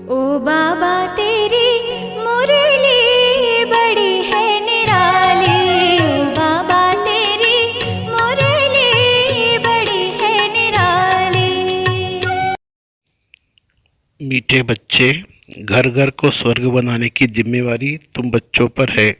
ओ बाबा तेरी मुरली बड़ी है निराली। ओ बाबा तेरी मुरली बड़ी है निराली। मीठे बच्चे, घर घर को स्वर्ग बनाने की जिम्मेवारी तुम बच्चों पर है।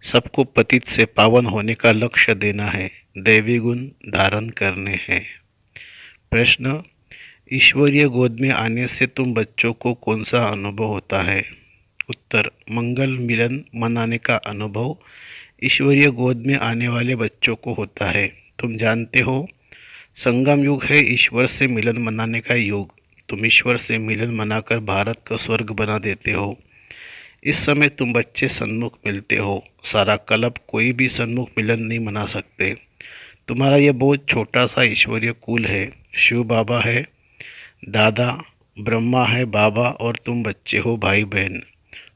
सबको पतित से पावन होने का लक्ष्य देना है, दैवी गुण धारण करने हैं। प्रश्न, ईश्वरीय गोद में आने से तुम बच्चों को कौन सा अनुभव होता है? उत्तर, मंगल मिलन मनाने का अनुभव ईश्वरीय गोद में आने वाले बच्चों को होता है। तुम जानते हो, संगम युग है ईश्वर से मिलन मनाने का युग। तुम ईश्वर से मिलन मनाकर भारत को स्वर्ग बना देते हो। इस समय तुम बच्चे सन्मुख मिलते हो। सारा क्लब कोई भी सन्मुख मिलन नहीं मना सकते। तुम्हारा यह बहुत छोटा सा ईश्वरीय कुल है। शिव बाबा है दादा, ब्रह्मा है बाबा और तुम बच्चे हो भाई बहन।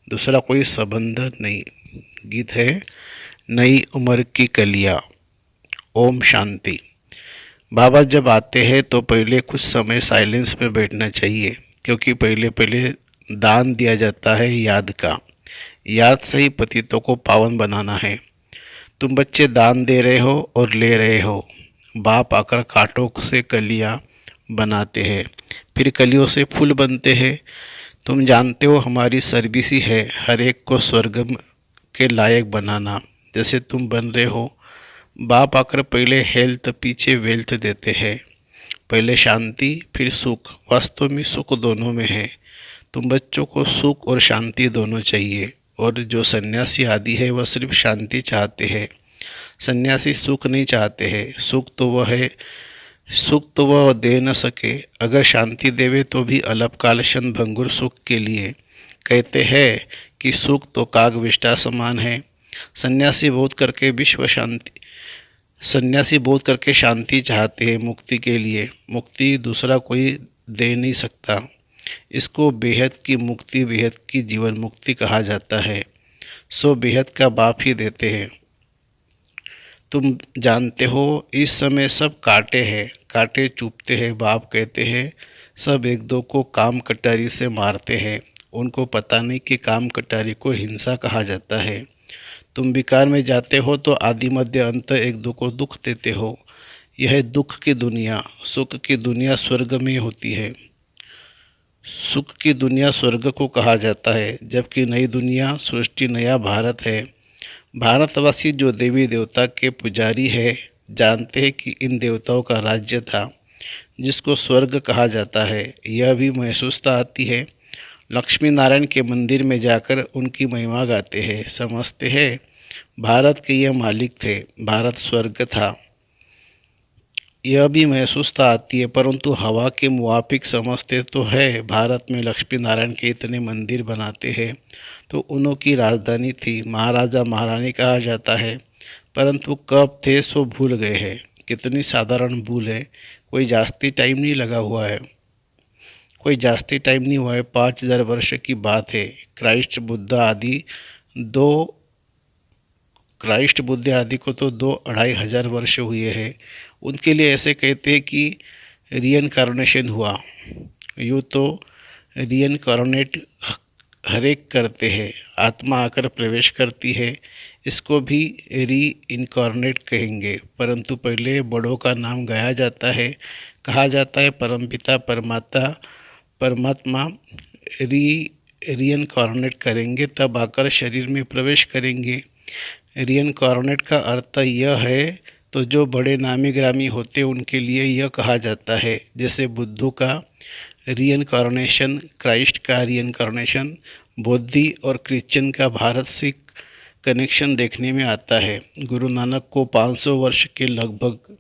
दूसरा कोई संबंध नहीं। गीत है, नई उम्र की कलियाँ। ओम शांति। बाबा जब आते हैं तो पहले कुछ समय साइलेंस में बैठना चाहिए, क्योंकि पहले दान दिया जाता है याद का। याद से ही पतितों को पावन बनाना है। तुम बच्चे दान दे रहे हो और ले रहे हो। बाप आकर कांटों से कलियां बनाते हैं, फिर कलियों से फूल बनते हैं। तुम जानते हो, हमारी सर्विस ही है हर एक को स्वर्ग के लायक बनाना, जैसे तुम बन रहे हो। बाप आकर पहले हेल्थ पीछे वेल्थ देते हैं। पहले शांति फिर सुख। वास्तव में सुख दोनों में है। तुम बच्चों को सुख और शांति दोनों चाहिए। और जो सन्यासी आदि है वह सिर्फ शांति चाहते हैं। सन्यासी सुख नहीं चाहते हैं। सुख तो वह दे न सके। अगर शांति देवे तो भी अल्पकाल क्षण भंगुर सुख के लिए। कहते हैं कि सुख तो काग विष्ठा समान है। सन्यासी बोध करके शांति चाहते हैं मुक्ति के लिए। मुक्ति दूसरा कोई दे नहीं सकता। इसको बेहद की मुक्ति, बेहद की जीवन मुक्ति कहा जाता है। सो बेहद का बाप ही देते हैं। तुम जानते हो, इस समय सब कांटे चुभते हैं। बाप कहते हैं सब एक दो को काम कटारी से मारते हैं। उनको पता नहीं कि काम कटारी को हिंसा कहा जाता है। तुम विकार में जाते हो तो आदि मध्य अंत एक दो को दुख देते हो। यह दुख की दुनिया। सुख की दुनिया स्वर्ग में होती है। सुख की दुनिया स्वर्ग को कहा जाता है, जबकि नई दुनिया सृष्टि नया भारत है। भारतवासी जो देवी देवता के पुजारी है, जानते हैं कि इन देवताओं का राज्य था जिसको स्वर्ग कहा जाता है। यह भी महसूसता आती है। लक्ष्मी नारायण के मंदिर में जाकर उनकी महिमा गाते हैं। समझते हैं भारत के यह मालिक थे, भारत स्वर्ग था। यह भी महसूसता आती है, परंतु हवा के मुवाफिक समझते तो है। भारत में लक्ष्मी नारायण के इतने मंदिर बनाते हैं तो उन्हों की राजधानी थी। महाराजा महारानी कहा जाता है, परंतु कब थे सो भूल गए हैं। कितनी साधारण भूल है। कोई जास्ती टाइम नहीं लगा हुआ है। 5000 वर्ष की बात है। क्राइस्ट बुद्ध आदि को तो 2-2500 वर्ष हुए हैं। उनके लिए ऐसे कहते हैं कि रियनकार्नेशन हुआ। यूँ तो रियनकार्नेट हर एक करते हैं, आत्मा आकर प्रवेश करती है। इसको भी री इनकारनेट कहेंगे, परंतु पहले बड़ों का नाम गाया जाता है। कहा जाता है परमपिता परमात्मा रियनकारनेट करेंगे, तब आकर शरीर में प्रवेश करेंगे। रियनकारनेट का अर्थ यह है, तो जो बड़े नामी ग्रामी होते उनके लिए यह कहा जाता है। जैसे बुद्धू का रियनकारनेशन, क्राइस्ट का रियनकारनेशन, बौद्धि और क्रिश्चियन का भारत से कनेक्शन देखने में आता है। गुरु नानक को 500 वर्ष के लगभग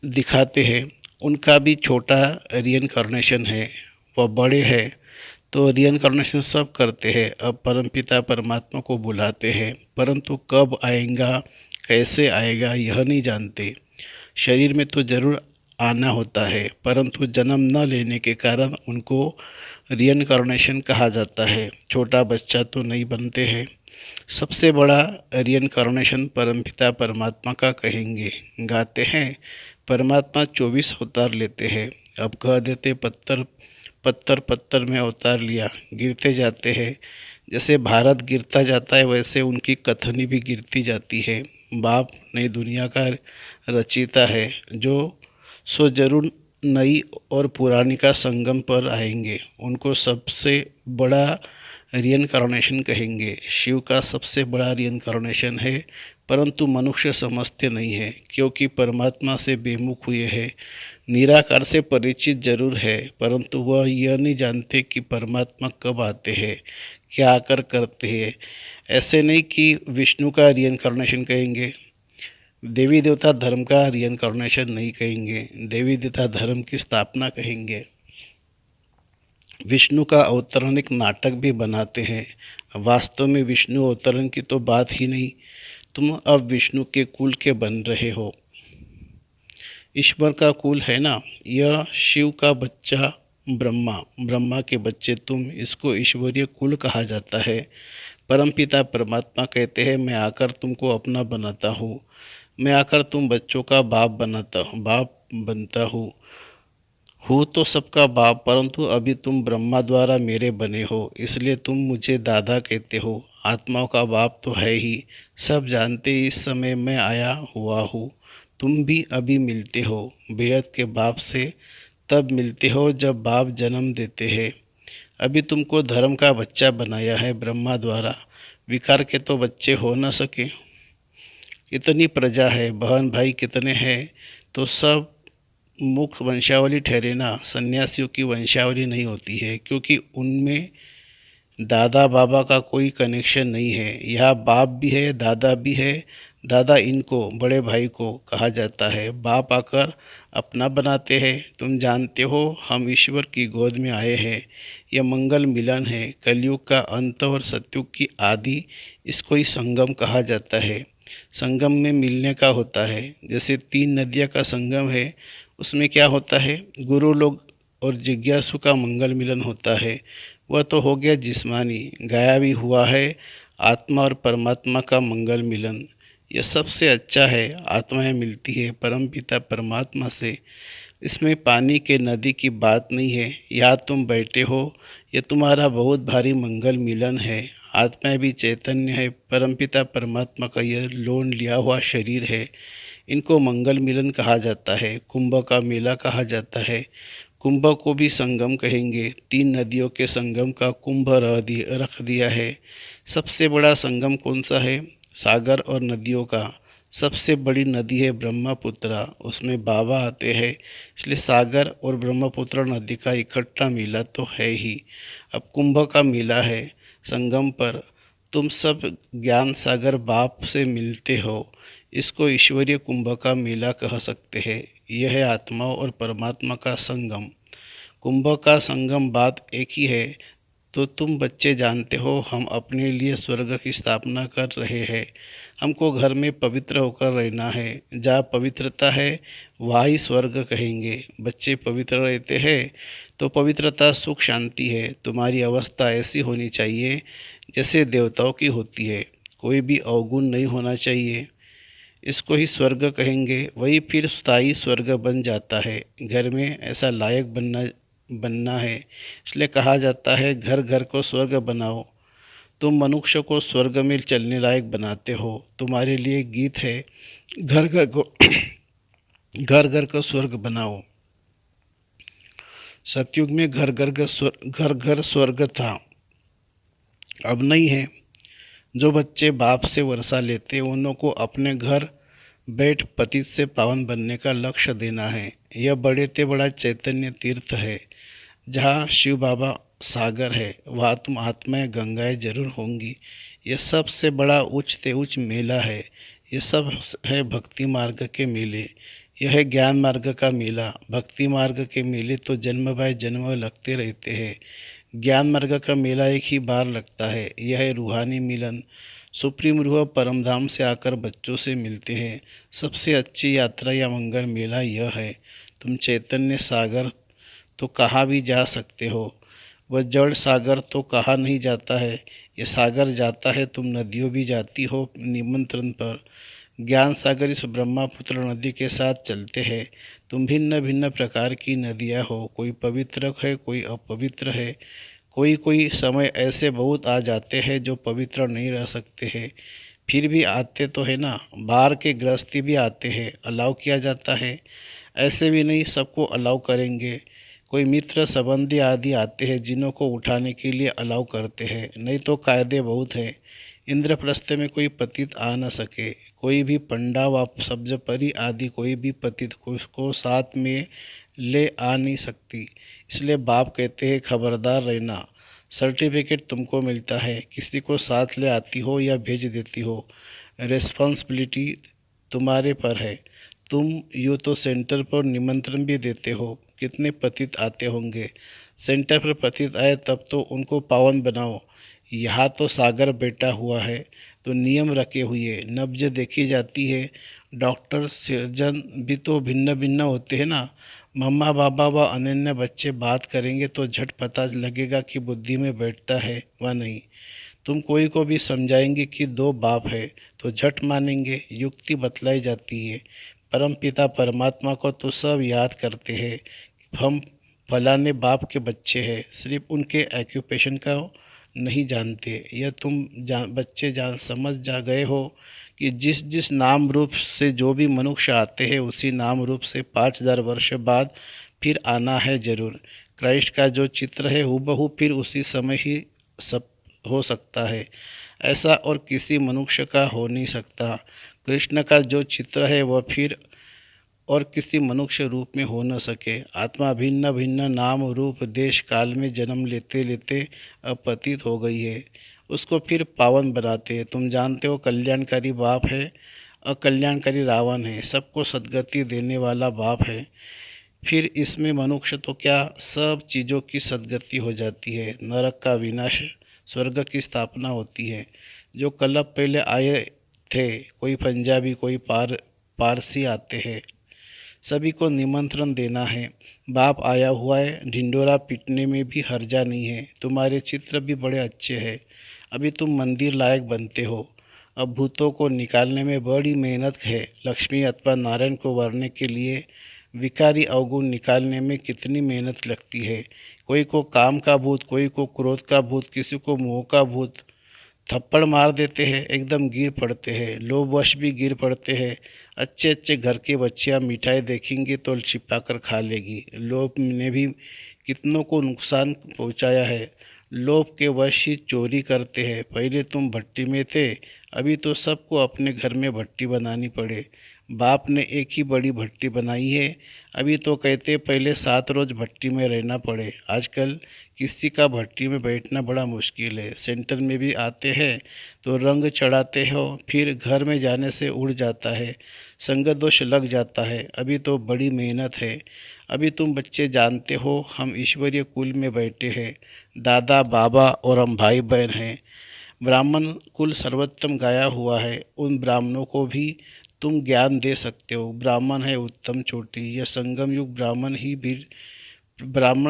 दिखाते हैं। उनका भी छोटा रियनकारनेशन है, वह बड़े हैं। तो रियनकारनेशन सब करते हैं। अब परमपिता परमात्मा को बुलाते हैं, परंतु कब आएगा कैसे आएगा यह नहीं जानते। शरीर में तो जरूर आना होता है, परंतु जन्म न लेने के कारण उनको रियनकारनेशन कहा जाता है। छोटा बच्चा तो नहीं बनते हैं। सबसे बड़ा रियनकारनेशन परमपिता परमात्मा का कहेंगे। गाते हैं परमात्मा 24 अवतार लेते हैं। अब कह देते पत्थर पत्थर में अवतार लिया, गिरते जाते हैं। जैसे भारत गिरता जाता है वैसे उनकी कथनी भी गिरती जाती है। बाप नई दुनिया का रचयिता है जो सो जरूर नई और पुरानी का संगम पर आएंगे। उनको सबसे बड़ा रियनकार्नेशन कहेंगे। शिव का सबसे बड़ा रियनकार्नेशन है, परंतु मनुष्य समझते नहीं है क्योंकि परमात्मा से बेमुख हुए हैं। निराकार से परिचित जरूर है, परंतु वह यह नहीं जानते कि परमात्मा कब आते हैं, क्या आकर करते हैं। ऐसे नहीं कि विष्णु का रियनकार्नेशन कहेंगे, देवी देवता धर्म का रियनकार्नेशन नहीं कहेंगे, देवी देवता धर्म की स्थापना कहेंगे। विष्णु का अवतरण एक नाटक भी बनाते हैं। वास्तव में विष्णु अवतरण की तो बात ही नहीं। तुम अब विष्णु के कुल के बन रहे हो। ईश्वर का कुल है ना, यह शिव का बच्चा ब्रह्मा, ब्रह्मा के बच्चे तुम, इसको ईश्वरीय कुल कहा जाता है। परमपिता परमात्मा कहते हैं मैं आकर तुमको अपना बनाता हूँ, मैं आकर तुम बच्चों का बाप बनता हूँ तो सबका बाप, परंतु अभी तुम ब्रह्मा द्वारा मेरे बने हो, इसलिए तुम मुझे दादा कहते हो। आत्माओं का बाप तो है ही, सब जानते इस समय मैं आया हुआ हूँ। तुम भी अभी मिलते हो बेहद के बाप से, तब मिलते हो जब बाप जन्म देते हैं। अभी तुमको धर्म का बच्चा बनाया है ब्रह्मा द्वारा, विकार के तो बच्चे हो न सके। इतनी प्रजा है, बहन भाई कितने हैं, तो सब मुख्य वंशावली ठहरे ना। सन्यासियों की वंशावली नहीं होती है क्योंकि उनमें दादा बाबा का कोई कनेक्शन नहीं है। यहाँ बाप भी है, दादा भी है। दादा इनको बड़े भाई को कहा जाता है, बाप आकर अपना बनाते हैं। तुम जानते हो हम ईश्वर की गोद में आए हैं। यह मंगल मिलन है, कलयुग का अंत और सतयुग की आदि, इसको ही संगम कहा जाता है। संगम में मिलने का होता है, जैसे 3 नदियाँ का संगम है, उसमें क्या होता है, गुरु लोग और जिज्ञासु का मंगल मिलन होता है। वह तो हो गया जिस्मानी, गाया भी हुआ है आत्मा और परमात्मा का मंगल मिलन। यह सबसे अच्छा है, आत्माएं मिलती है परमपिता परमात्मा से। इसमें पानी के नदी की बात नहीं है। यहाँ तुम बैठे हो, यह तुम्हारा बहुत भारी मंगल मिलन है। आत्माएं भी चैतन्य है, परमपिता परमात्मा का यह लोन लिया हुआ शरीर है। इनको मंगल मिलन कहा जाता है, कुंभ का मेला कहा जाता है। कुंभ को भी संगम कहेंगे। 3 नदियों के संगम का कुंभ रख दिया है। सबसे बड़ा संगम कौन सा है? सागर और नदियों का सबसे बड़ी नदी है ब्रह्मपुत्र, उसमें बाबा आते हैं, इसलिए सागर और ब्रह्मपुत्र नदी का इकट्ठा मेला तो है ही। अब कुंभ का मेला है, संगम पर तुम सब ज्ञान सागर बाप से मिलते हो। इसको ईश्वरीय कुंभ का मेला कह सकते हैं। यह है आत्माओं और परमात्मा का संगम। कुंभ का संगम बात एक ही है। तो तुम बच्चे जानते हो हम अपने लिए स्वर्ग की स्थापना कर रहे हैं। हमको घर में पवित्र होकर रहना है। जहाँ पवित्रता है वहाँ ही स्वर्ग कहेंगे। बच्चे पवित्र रहते हैं तो पवित्रता सुख शांति है। तुम्हारी अवस्था ऐसी होनी चाहिए जैसे देवताओं की होती है, कोई भी अवगुण नहीं होना चाहिए। इसको ही स्वर्ग कहेंगे। वही फिर स्थायी स्वर्ग बन जाता है। घर में ऐसा लायक बनना है, इसलिए कहा जाता है घर घर को स्वर्ग बनाओ। तुम मनुष्य को स्वर्ग में चलने लायक बनाते हो। तुम्हारे लिए गीत है, घर घर को घर घर को स्वर्ग बनाओ। सतयुग में घर घर स्वर्ग था, अब नहीं है। जो बच्चे बाप से वर्षा लेते उन्हों को अपने घर बैठ पतित से पावन बनने का लक्ष्य देना है। यह बड़े ते बड़ा चैतन्य तीर्थ है। जहाँ शिव बाबा सागर है वहाँ तुम आत्माएं गंगाएं जरूर होंगी। यह सबसे बड़ा उच्च ते उच्च मेला है। ये सब है भक्ति मार्ग के मेले। यह है ज्ञान मार्ग का मेला। भक्ति मार्ग के मेले तो जन्म बाय जन्म लगते रहते हैं। ज्ञान मार्ग का मेला एक ही बार लगता है। यह है रूहानी मिलन। सुप्रीम रूह परमधाम से आकर बच्चों से मिलते हैं। सबसे अच्छी यात्रा या मंगल मेला यह है। तुम चैतन्य सागर तो कहाँ भी जा सकते हो, वह जड़ सागर तो कहाँ नहीं जाता है। ये सागर जाता है, तुम नदियों भी जाती हो निमंत्रण पर। ज्ञान सागर इस ब्रह्मपुत्र नदी के साथ चलते हैं। तुम भिन्न भिन्न प्रकार की नदियाँ हो, कोई पवित्र है, कोई अपवित्र है। कोई कोई समय ऐसे बहुत आ जाते हैं जो पवित्र नहीं रह सकते हैं, फिर भी आते तो है ना। बाहर के गृहस्थी भी आते हैं, अलाउ किया जाता है। ऐसे भी नहीं सबको अलाउ करेंगे। कोई मित्र संबंधी आदि आते हैं जिन्हों को उठाने के लिए अलाउ करते हैं, नहीं तो कायदे बहुत हैं। इंद्रप्रस्थ में कोई पतित आ न सके, कोई भी पंडा व सब्ज परी आदि कोई भी पतित को साथ में ले आ नहीं सकती। इसलिए बाप कहते हैं खबरदार रहना। सर्टिफिकेट तुमको मिलता है, किसी को साथ ले आती हो या भेज देती हो, रिस्पॉन्सिबिलिटी तुम्हारे पर है। तुम यूँ तो सेंटर पर निमंत्रण भी देते हो, कितने पतित आते होंगे। सेंटर पर पतित आए तब तो उनको पावन बनाओ। यहाँ तो सागर बैठा हुआ है तो नियम रखे हुए नब्ज देखी जाती है। डॉक्टर सर्जन भी तो भिन्न भिन्न होते हैं ना। मम्मा बाबा व अनन्य बच्चे बात करेंगे तो झट पता लगेगा कि बुद्धि में बैठता है व नहीं। तुम कोई को भी समझाएंगे कि दो बाप है तो झट मानेंगे, युक्ति बतलाई जाती है। परम पिता परमात्मा को तो सब याद करते हैं। हम फलाने बाप के बच्चे हैं, सिर्फ उनके ऑक्यूपेशन का नहीं जानते। यह तुम बच्चे समझ जा गए हो कि जिस जिस नाम रूप से जो भी मनुष्य आते हैं उसी नाम रूप से 5000 वर्ष बाद फिर आना है जरूर। क्राइस्ट का जो चित्र है हूबहू फिर उसी समय ही सब हो सकता है, ऐसा और किसी मनुष्य का हो नहीं सकता। कृष्ण का जो चित्र है वह फिर और किसी मनुष्य रूप में हो न सके। आत्मा भिन्न भिन्न नाम रूप देश काल में जन्म लेते लेते अपतित हो गई है, उसको फिर पावन बनाते हैं। तुम जानते हो कल्याणकारी बाप है, अकल्याणकारी रावण है। सबको सद्गति देने वाला बाप है। फिर इसमें मनुष्य तो क्या सब चीज़ों की सद्गति हो जाती है। नरक का विनाश, स्वर्ग की स्थापना होती है। जो कल्प पहले आए थे, कोई पंजाबी कोई पारसी आते हैं, सभी को निमंत्रण देना है। बाप आया हुआ है, ढिंडोरा पीटने में भी हर्जा नहीं है। तुम्हारे चित्र भी बड़े अच्छे हैं, अभी तुम मंदिर लायक बनते हो। अब भूतों को निकालने में बड़ी मेहनत है। लक्ष्मी अथवा नारायण को वरने के लिए विकारी अवगुण निकालने में कितनी मेहनत लगती है। कोई को काम का भूत, कोई को क्रोध का भूत, किसी को मोह का भूत। थप्पड़ मार देते हैं, एकदम गिर पड़ते हैं। लोभवश भी गिर पड़ते हैं। अच्छे अच्छे घर की बच्चियाँ मिठाई देखेंगी तो छिपा कर खा लेगी। लोभ ने भी कितनों को नुकसान पहुंचाया है। लोभ के वश ही चोरी करते हैं। पहले तुम भट्टी में थे, अभी तो सबको अपने घर में भट्टी बनानी पड़े। बाप ने एक ही बड़ी भट्टी बनाई है, अभी तो कहते पहले 7 रोज भट्टी में रहना पड़े। आजकल किसी का भट्टी में बैठना बड़ा मुश्किल है। सेंटर में भी आते हैं तो रंग चढ़ाते हो, फिर घर में जाने से उड़ जाता है, संग दोष लग जाता है। अभी तो बड़ी मेहनत है। अभी तुम बच्चे जानते हो हम ईश्वरीय कुल में बैठे हैं, दादा बाबा और हम भाई बहन हैं। ब्राह्मण कुल सर्वोत्तम गाया हुआ है, उन ब्राह्मणों को भी तुम ज्ञान दे सकते हो। ब्राह्मण है उत्तम चोटी। यह संगम युग ब्राह्मण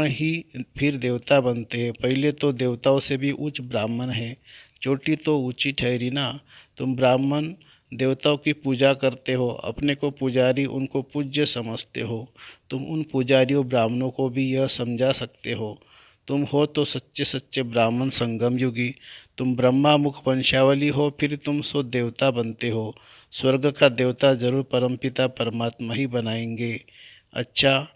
ही फिर देवता बनते हैं। पहले तो देवताओं से भी उच्च ब्राह्मण है, चोटी तो ऊंची ठहरी ना। तुम ब्राह्मण देवताओं की पूजा करते हो, अपने को पुजारी उनको पूज्य समझते हो। तुम उन पुजारियों ब्राह्मणों को भी यह समझा सकते हो। तुम हो तो सच्चे सच्चे ब्राह्मण संगम युगी। तुम ब्रह्मा मुख वंशावली हो, फिर तुम सो देवता बनते हो। स्वर्ग का देवता जरूर परमपिता परमात्मा ही बनाएंगे। अच्छा,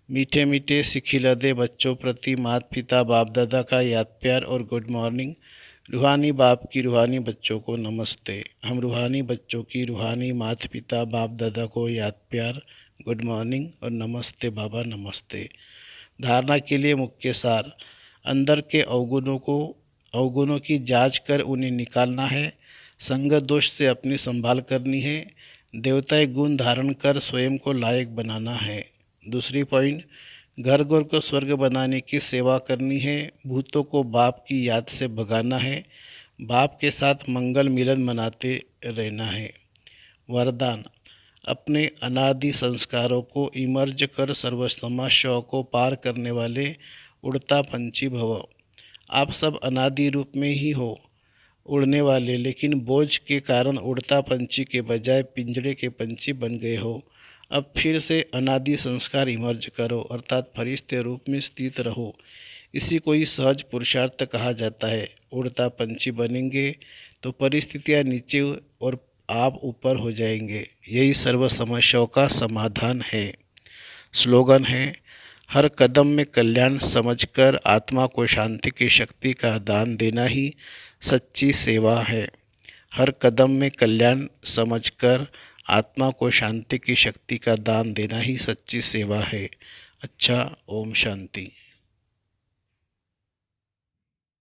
मीठे मीठे सिखिलदे बच्चों प्रति माता पिता बाप दादा का याद प्यार और गुड मॉर्निंग। रूहानी बाप की रूहानी बच्चों को नमस्ते। हम रूहानी बच्चों की रूहानी माता पिता बाप दादा को याद प्यार, गुड मॉर्निंग और नमस्ते बाबा नमस्ते। धारणा के लिए मुख्य सार, अंदर के अवगुणों की जांच कर उन्हें निकालना है। संग दोष से अपनी संभाल करनी है। देवताएं गुण धारण कर स्वयं को लायक बनाना है। दूसरी पॉइंट, घर घर को स्वर्ग बनाने की सेवा करनी है। भूतों को बाप की याद से भगाना है। बाप के साथ मंगल मिलन मनाते रहना है। वरदान, अपने अनादि संस्कारों को इमर्ज कर सर्व समस्याओं को पार करने वाले उड़ता पंछी भव। आप सब अनादि रूप में ही हो। उड़ने वाले लेकिन बोझ के कारण उड़ता पंछी के बजाय पिंजड़े के पंछी बन गए हो। अब फिर से अनादि संस्कार इमर्ज करो अर्थात फरिश्ते रूप में स्थित रहो। इसी को ही सहज पुरुषार्थ कहा जाता है। उड़ता पंछी बनेंगे तो परिस्थितियाँ नीचे और आप ऊपर हो जाएंगे। यही सर्व समस्याओं का समाधान है। स्लोगन है, हर कदम में कल्याण समझकर आत्मा को शांति की शक्ति का दान देना ही सच्ची सेवा है। हर कदम में कल्याण समझकर आत्मा को शांति की शक्ति का दान देना ही सच्ची सेवा है। अच्छा, ओम शांति।